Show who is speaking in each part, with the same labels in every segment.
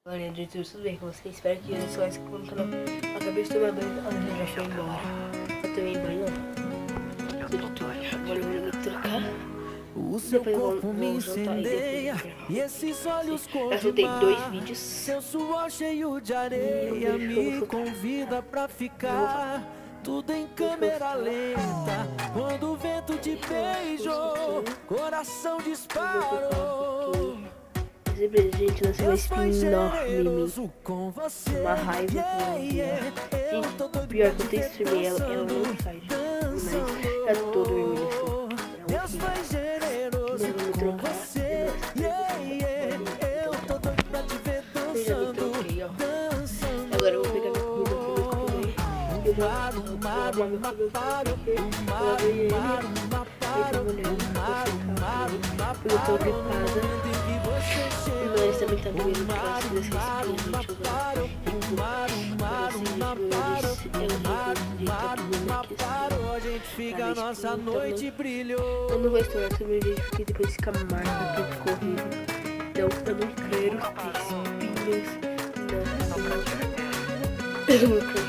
Speaker 1: Galerinha do YouTube, tudo bem com vocês? Espero que eles só escutam no canal. Acabei de tomar banho, a Ana já foi embora. Eu tomei banho, ó. Tudo. Agora eu vou trocar.
Speaker 2: O seu corpo me incendeia e esses olhos cor de mar.
Speaker 1: 2 vídeos.
Speaker 2: Seu suor cheio de areia me convida pra ficar. Tudo em câmera lenta. Quando o vento te beijou, coração disparou.
Speaker 1: Sempre a gente lança uma espinha enorme com uma raiva gente, pior que eu tenho streamei ela não sai, mas tá todo vermelho.
Speaker 2: Deus foi generoso com você. Eu tô doido pra te ver dançando.
Speaker 1: Agora eu vou pegar minha comida pra eu tô gripada. Mas também tá doendo por causa desse
Speaker 2: a gente fica a nossa noite brilhou.
Speaker 1: Eu não vou estourar também, gente, porque depois fica marca, que ficou horrível. Então eu não quero ter espinhas. Eu não quero.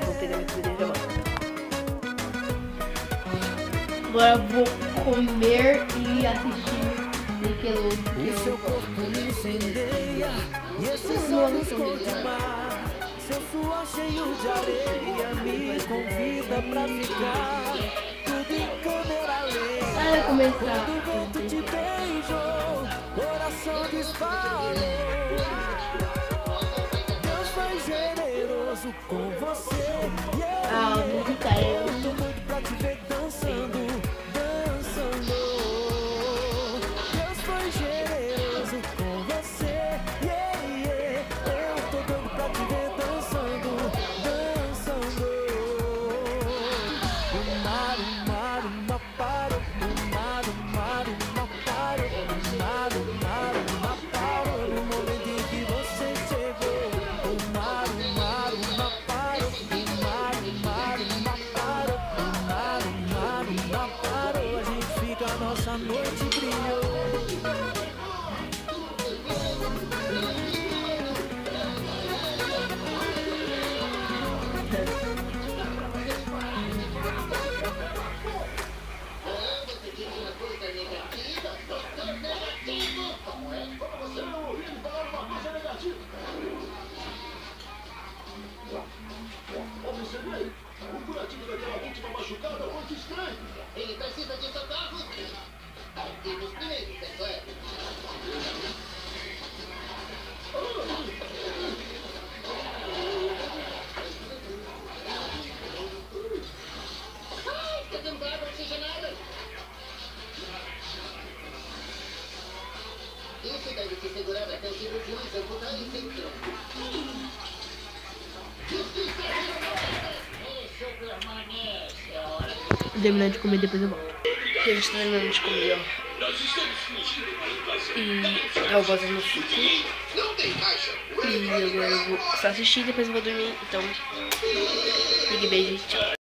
Speaker 1: Vou pegar minha comida e já volto. Agora vou comer e assistir Nickelodeon.
Speaker 2: O seu corpo me incendeia e esses olhos cor de mar. Seu suor cheio de areia me convida pra ficar. Tudo em câmera lenta.
Speaker 1: Vai começar.
Speaker 2: Quando o vento te beijou, coração disparou. Deus foi generoso com você.
Speaker 1: A música é
Speaker 2: Eu tô doido pra te ver dançando. Deus foi generoso com você. Eu tô doido pra te ver dançando. O mar, uma parou. O mar, uma parou. O mar, uma parou. No momento em que você chegou. O mar, uma parou. O mar, uma parou. O mar, uma parou. A gente fica, a nossa noite brilhou.
Speaker 3: Observei, o curativo daquela última machucada muito estranho. Ele precisa de socorro. Ativos primeiro, é. Ai, tá dando água oxigenada. Isso deve te segurar até o tipo de luz amputar e centro.
Speaker 1: Terminar de comer, depois eu volto. Eu estou terminando de comer, ó. E eu vou no suco. E agora eu vou só assistir e depois eu vou dormir. Então, big beijo, tchau.